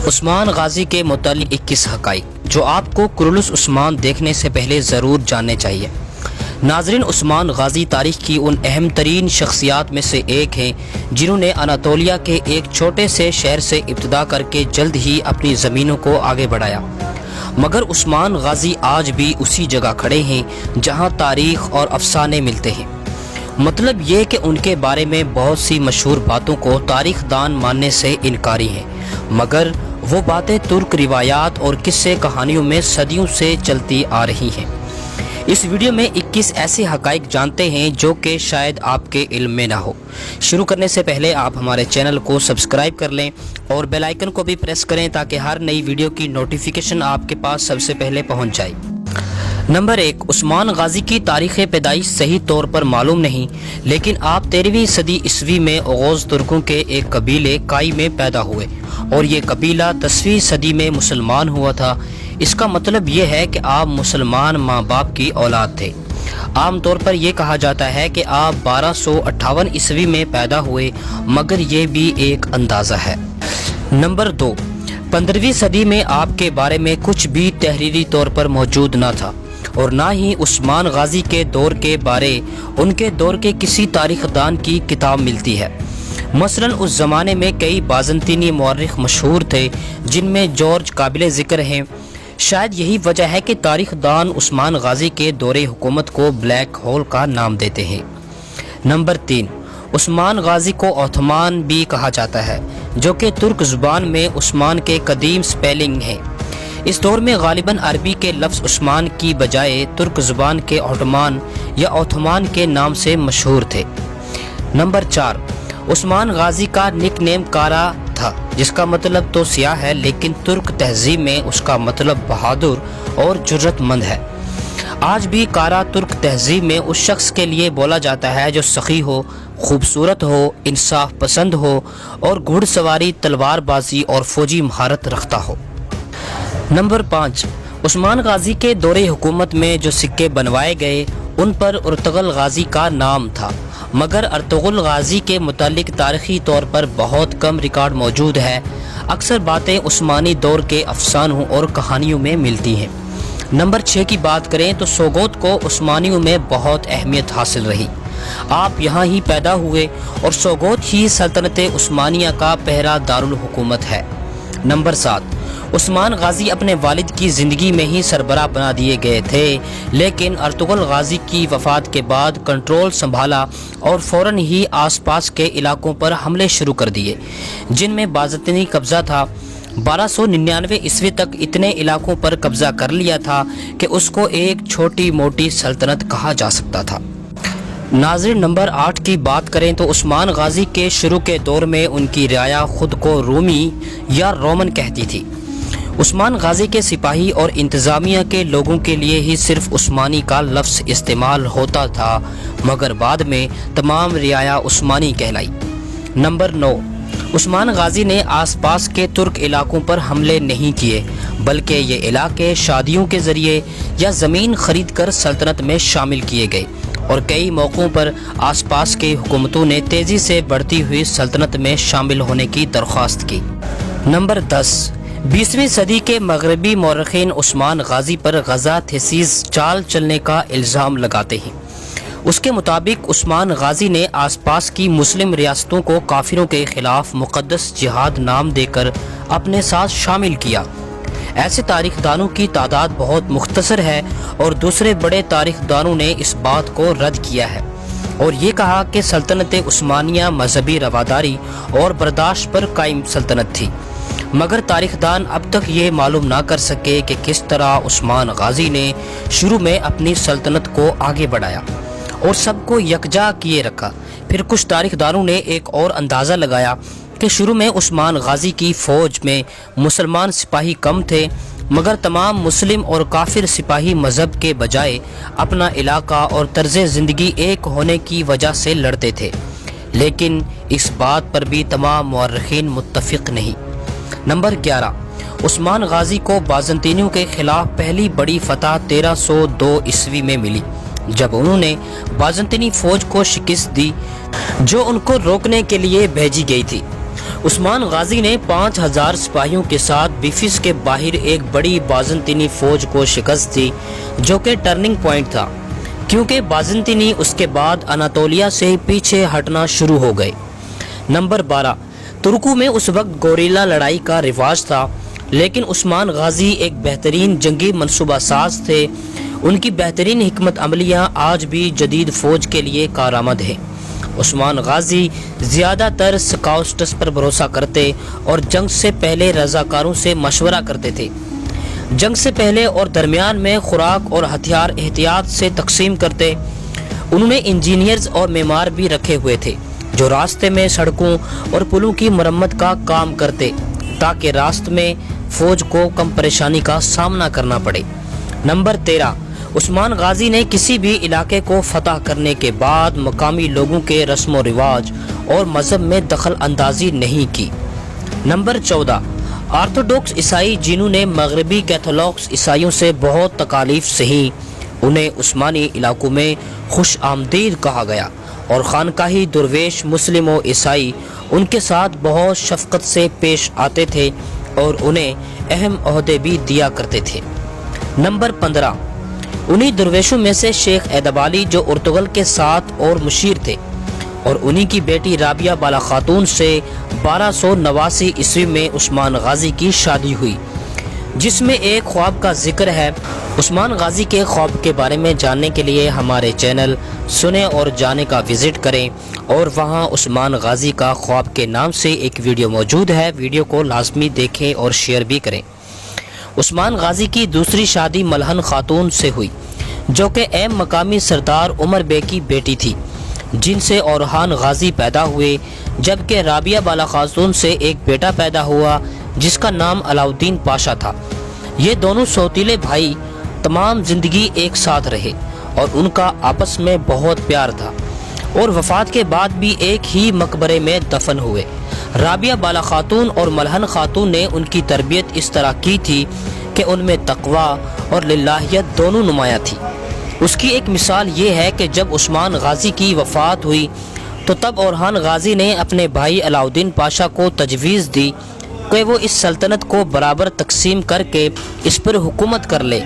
عثمان غازی کے متعلق 21 حقائق جو آپ کو کرولس عثمان دیکھنے سے پہلے ضرور جاننے چاہیے۔ ناظرین، عثمان غازی تاریخ کی ان اہم ترین شخصیات میں سے ایک ہیں جنہوں نے اناطولیہ کے ایک چھوٹے سے شہر سے ابتدا کر کے جلد ہی اپنی زمینوں کو آگے بڑھایا، مگر عثمان غازی آج بھی اسی جگہ کھڑے ہیں جہاں تاریخ اور افسانے ملتے ہیں۔ مطلب یہ کہ ان کے بارے میں بہت سی مشہور باتوں کو تاریخ دان ماننے سے انکاری ہیں، مگر وہ باتیں ترک روایات اور قصے کہانیوں میں صدیوں سے چلتی آ رہی ہیں۔ اس ویڈیو میں 21 ایسے حقائق جانتے ہیں جو کہ شاید آپ کے علم میں نہ ہو۔ شروع کرنے سے پہلے آپ ہمارے چینل کو سبسکرائب کر لیں اور بیل آئیکن کو بھی پریس کریں تاکہ ہر نئی ویڈیو کی نوٹیفیکیشن آپ کے پاس سب سے پہلے پہنچ جائے۔ نمبر 1، عثمان غازی کی تاریخ پیدائش صحیح طور پر معلوم نہیں، لیکن آپ 13ویں صدی عیسوی میں اوغوز ترکوں کے ایک قبیلے کائی میں پیدا ہوئے اور یہ قبیلہ 10ویں صدی میں مسلمان ہوا تھا۔ اس کا مطلب یہ ہے کہ آپ مسلمان ماں باپ کی اولاد تھے۔ عام طور پر یہ کہا جاتا ہے کہ آپ 1258 عیسوی میں پیدا ہوئے، مگر یہ بھی ایک اندازہ ہے۔ نمبر 2، 15ویں صدی میں آپ کے بارے میں کچھ بھی تحریری طور پر موجود نہ تھا اور نہ ہی عثمان غازی کے دور کے بارے ان کے دور کے کسی تاریخ دان کی کتاب ملتی ہے۔ مثلاً اس زمانے میں کئی بازنطینی مورخ مشہور تھے جن میں جارج قابل ذکر ہیں۔ شاید یہی وجہ ہے کہ تاریخ دان عثمان غازی کے دور حکومت کو بلیک ہول کا نام دیتے ہیں۔ نمبر 3، عثمان غازی کو عثمان بھی کہا جاتا ہے، جو کہ ترک زبان میں عثمان کے قدیم سپیلنگ ہے۔ اس دور میں غالباً عربی کے لفظ عثمان کی بجائے ترک زبان کے عثمان یا عثمان کے نام سے مشہور تھے۔ نمبر 4، عثمان غازی کا نک نیم کارا تھا، جس کا مطلب تو سیاہ ہے، لیکن ترک تہذیب میں اس کا مطلب بہادر اور جرأت مند ہے۔ آج بھی کارا ترک تہذیب میں اس شخص کے لیے بولا جاتا ہے جو سخی ہو، خوبصورت ہو، انصاف پسند ہو اور گھڑ سواری، تلوار بازی اور فوجی مہارت رکھتا ہو۔ نمبر 5، عثمان غازی کے دور حکومت میں جو سکے بنوائے گئے ان پر ارطغرل غازی کا نام تھا، مگر ارطغرل غازی کے متعلق تاریخی طور پر بہت کم ریکارڈ موجود ہے۔ اکثر باتیں عثمانی دور کے افسانوں اور کہانیوں میں ملتی ہیں۔ نمبر 6 کی بات کریں تو سوگوت کو عثمانیوں میں بہت اہمیت حاصل رہی۔ آپ یہاں ہی پیدا ہوئے اور سوگوت ہی سلطنت عثمانیہ کا پہلا دارالحکومت ہے۔ نمبر 7، عثمان غازی اپنے والد کی زندگی میں ہی سربراہ بنا دیے گئے تھے، لیکن ارطغرل غازی کی وفات کے بعد کنٹرول سنبھالا اور فوراً ہی آس پاس کے علاقوں پر حملے شروع کر دیے، جن میں بازنطینی قبضہ تھا۔ 1299 عیسوی تک اتنے علاقوں پر قبضہ کر لیا تھا کہ اس کو ایک چھوٹی موٹی سلطنت کہا جا سکتا تھا۔ ناظرین، نمبر 8 کی بات کریں تو عثمان غازی کے شروع کے دور میں ان کی رعایا خود کو رومی یا رومن کہتی تھی۔ عثمان غازی کے سپاہی اور انتظامیہ کے لوگوں کے لیے ہی صرف عثمانی کا لفظ استعمال ہوتا تھا، مگر بعد میں تمام رعایا عثمانی کہلائی۔ نمبر 9، عثمان غازی نے آس پاس کے ترک علاقوں پر حملے نہیں کیے، بلکہ یہ علاقے شادیوں کے ذریعے یا زمین خرید کر سلطنت میں شامل کیے گئے اور کئی موقعوں پر آس پاس کی حکومتوں نے تیزی سے بڑھتی ہوئی سلطنت میں شامل ہونے کی درخواست کی۔ نمبر 10، 20ویں صدی کے مغربی مورخین عثمان غازی پر غزہ تھیسیس چال چلنے کا الزام لگاتے ہیں۔ اس کے مطابق عثمان غازی نے آس پاس کی مسلم ریاستوں کو کافروں کے خلاف مقدس جہاد نام دے کر اپنے ساتھ شامل کیا۔ ایسے تاریخ دانوں کی تعداد بہت مختصر ہے اور دوسرے بڑے تاریخ دانوں نے اس بات کو رد کیا ہے اور یہ کہا کہ سلطنت عثمانیہ مذہبی رواداری اور برداشت پر قائم سلطنت تھی، مگر تاریخ دان اب تک یہ معلوم نہ کر سکے کہ کس طرح عثمان غازی نے شروع میں اپنی سلطنت کو آگے بڑھایا اور سب کو یکجا کیے رکھا۔ پھر کچھ تاریخ دانوں نے ایک اور اندازہ لگایا کہ شروع میں عثمان غازی کی فوج میں مسلمان سپاہی کم تھے، مگر تمام مسلم اور کافر سپاہی مذہب کے بجائے اپنا علاقہ اور طرز زندگی ایک ہونے کی وجہ سے لڑتے تھے، لیکن اس بات پر بھی تمام مورخین متفق نہیں۔ نمبر 11، عثمان غازی کو بازنطینیوں کے خلاف پہلی بڑی فتح 1302 عیسوی میں ملی، جب انہوں نے بازنطینی فوج کو شکست دی جو ان کو روکنے کے لیے بھیجی گئی تھی۔ عثمان غازی نے 5000 سپاہیوں کے ساتھ بیفس کے باہر ایک بڑی بازنطینی فوج کو شکست دی، جو کہ ٹرننگ پوائنٹ تھا، کیونکہ بازنطینی اس کے بعد اناطولیہ سے پیچھے ہٹنا شروع ہو گئے۔ نمبر 12، ترکوں میں اس وقت گوریلا لڑائی کا رواج تھا، لیکن عثمان غازی ایک بہترین جنگی منصوبہ ساز تھے۔ ان کی بہترین حکمت عملیاں آج بھی جدید فوج کے لیے کارآمد ہیں۔ عثمان غازی زیادہ تر سکاؤٹس پر بھروسہ کرتے اور جنگ سے پہلے رضاکاروں سے مشورہ کرتے تھے۔ جنگ سے پہلے اور درمیان میں خوراک اور ہتھیار احتیاط سے تقسیم کرتے۔ انہوں نے انجینئرز اور معمار بھی رکھے ہوئے تھے جو راستے میں سڑکوں اور پلوں کی مرمت کا کام کرتے، تاکہ راستے میں فوج کو کم پریشانی کا سامنا کرنا پڑے۔ نمبر 13، عثمان غازی نے کسی بھی علاقے کو فتح کرنے کے بعد مقامی لوگوں کے رسم و رواج اور مذہب میں دخل اندازی نہیں کی۔ نمبر 14، آرتھوڈوکس عیسائی جنہوں نے مغربی کیتھولکس عیسائیوں سے بہت تکالیف سہی، انہیں عثمانی علاقوں میں خوش آمدید کہا گیا، اور خانقاہی درویش مسلم و عیسائی ان کے ساتھ بہت شفقت سے پیش آتے تھے اور انہیں اہم عہدے بھی دیا کرتے تھے۔ نمبر 15، انہی درویشوں میں سے شیخ ایدبالی جو ارطغرل کے ساتھ اور مشیر تھے، اور انہی کی بیٹی رابعہ بالا خاتون سے 1289 عیسوی میں عثمان غازی کی شادی ہوئی، جس میں ایک خواب کا ذکر ہے۔ عثمان غازی کے خواب کے بارے میں جاننے کے لیے ہمارے چینل سنیں اور جانے کا وزٹ کریں، اور وہاں عثمان غازی کا خواب کے نام سے ایک ویڈیو موجود ہے، ویڈیو کو لازمی دیکھیں اور شیئر بھی کریں۔ عثمان غازی کی دوسری شادی ملہن خاتون سے ہوئی، جو کہ اہم مقامی سردار عمر بے کی بیٹی تھی، جن سے اورحان غازی پیدا ہوئے، جبکہ رابعہ بالا خاتون سے ایک بیٹا پیدا ہوا جس کا نام علاؤدین پاشا تھا۔ یہ دونوں سوتیلے بھائی تمام زندگی ایک ساتھ رہے اور ان کا آپس میں بہت پیار تھا، اور وفات کے بعد بھی ایک ہی مقبرے میں دفن ہوئے۔ رابعہ بالا خاتون اور ملہن خاتون نے ان کی تربیت اس طرح کی تھی کہ ان میں تقوی اور للہیت دونوں نمایاں تھی۔ اس کی ایک مثال یہ ہے کہ جب عثمان غازی کی وفات ہوئی تو تب اورحان غازی نے اپنے بھائی علاؤدین پاشا کو تجویز دی کہ وہ اس سلطنت کو برابر تقسیم کر کے اس پر حکومت کر لے،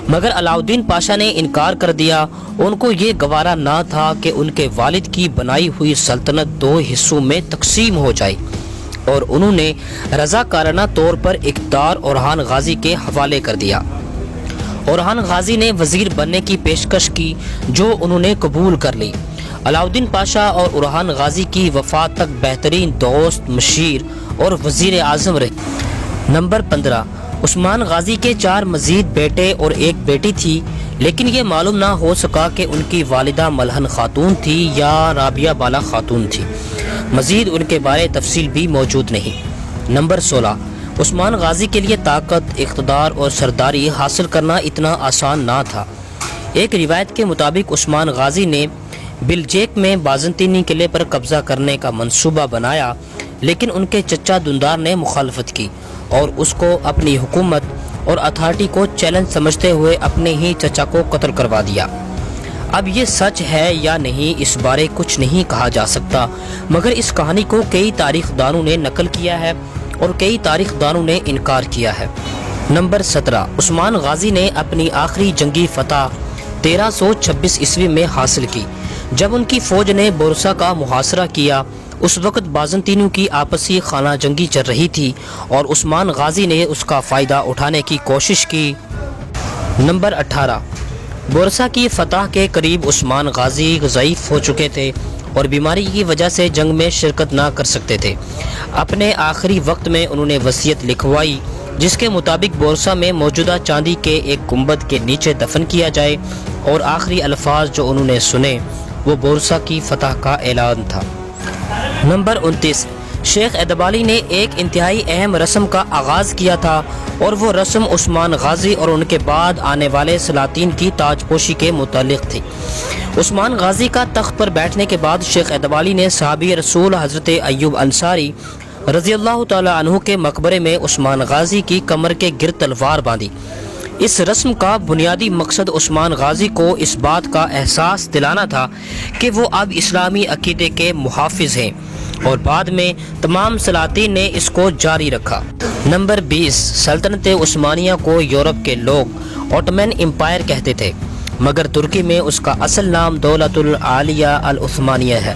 مگر علاؤدین پاشا نے انکار کر دیا۔ ان کو یہ گوارا نہ تھا کہ ان کے والد کی بنائی ہوئی سلطنت 2 حصوں میں تقسیم ہو جائے، اور انہوں نے رضاکارانہ طور پر اقتدار اورحان غازی کے حوالے کر دیا۔ اورحان غازی نے وزیر بننے کی پیشکش کی، جو انہوں نے قبول کر لی۔ علاؤدین پاشا اور اورحان غازی کی وفات تک بہترین دوست، مشیر اور وزیر اعظم رہے۔ نمبر 15، عثمان غازی کے 4 مزید بیٹے اور ایک بیٹی تھی، لیکن یہ معلوم نہ ہو سکا کہ ان کی والدہ ملہن خاتون تھی یا رابعہ بالا خاتون تھی۔ مزید ان کے بارے تفصیل بھی موجود نہیں۔ نمبر 16، عثمان غازی کے لیے طاقت، اقتدار اور سرداری حاصل کرنا اتنا آسان نہ تھا۔ ایک روایت کے مطابق عثمان غازی نے بلجیک میں بازنطینی قلعے پر قبضہ کرنے کا منصوبہ بنایا، لیکن ان کے چچا دندار نے مخالفت کی اور اس کو اپنی حکومت اور اتھارٹی کو چیلنج سمجھتے ہوئے اپنے ہی چچا کو قتل کروا دیا۔ اب یہ سچ ہے یا نہیں اس بارے کچھ نہیں کہا جا سکتا، مگر اس کہانی کو کئی تاریخ دانوں نے نقل کیا ہے اور کئی تاریخ دانوں نے انکار کیا ہے۔ نمبر 17، عثمان غازی نے اپنی آخری جنگی فتح 1326 عیسوی میں حاصل کی، جب ان کی فوج نے بورسا کا محاصرہ کیا۔ اس وقت بازنطینیوں کی آپسی خانہ جنگی چل رہی تھی اور عثمان غازی نے اس کا فائدہ اٹھانے کی کوشش کی۔ نمبر 18، بورسا کی فتح کے قریب عثمان غازی ضعیف ہو چکے تھے اور بیماری کی وجہ سے جنگ میں شرکت نہ کر سکتے تھے۔ اپنے آخری وقت میں انہوں نے وصیت لکھوائی جس کے مطابق بورسا میں موجودہ چاندی کے ایک گنبد کے نیچے دفن کیا جائے، اور آخری الفاظ جو انہوں نے سنے وہ بورسا کی فتح کا اعلان تھا۔ نمبر 29، شیخ ایدبالی نے ایک انتہائی اہم رسم کا آغاز کیا تھا، اور وہ رسم عثمان غازی اور ان کے بعد آنے والے سلاطین کی تاج پوشی کے متعلق تھی۔ عثمان غازی کا تخت پر بیٹھنے کے بعد شیخ ایدبالی نے صحابی رسول حضرت ایوب انصاری رضی اللہ تعالی عنہ کے مقبرے میں عثمان غازی کی کمر کے گرد تلوار باندھی۔ اس رسم کا بنیادی مقصد عثمان غازی کو اس بات کا احساس دلانا تھا کہ وہ اب اسلامی عقیدے کے محافظ ہیں اور بعد میں تمام سلاطین نے اس کو جاری رکھا۔ نمبر 20، سلطنت عثمانیہ کو یورپ کے لوگ اوٹمن امپائر کہتے تھے، مگر ترکی میں اس کا اصل نام دولت العالیہ العثمانیہ ہے۔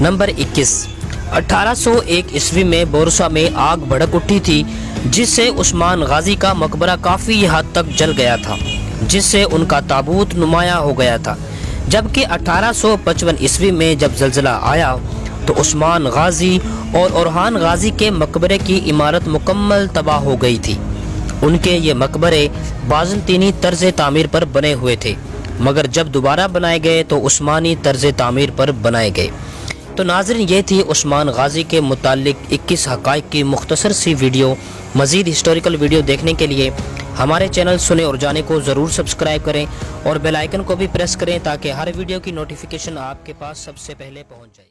نمبر 21، 1801 عیسوی میں بورسا میں آگ بھڑک اٹھی تھی، جس سے عثمان غازی کا مقبرہ کافی حد تک جل گیا تھا، جس سے ان کا تابوت نمایاں ہو گیا تھا۔ جبکہ 1855 عیسوی میں جب زلزلہ آیا تو عثمان غازی اور اورحان غازی کے مقبرے کی عمارت مکمل تباہ ہو گئی تھی۔ ان کے یہ مقبرے بازنطینی طرز تعمیر پر بنے ہوئے تھے، مگر جب دوبارہ بنائے گئے تو عثمانی طرز تعمیر پر بنائے گئے۔ تو ناظرین، یہ تھی عثمان غازی کے متعلق 21 حقائق کی مختصر سی ویڈیو۔ مزید ہسٹوریکل ویڈیو دیکھنے کے لیے ہمارے چینل سنے اور جانے کو ضرور سبسکرائب کریں اور بیل آئیکن کو بھی پریس کریں تاکہ ہر ویڈیو کی نوٹیفیکیشن آپ کے پاس سب سے پہلے پہنچ جائے۔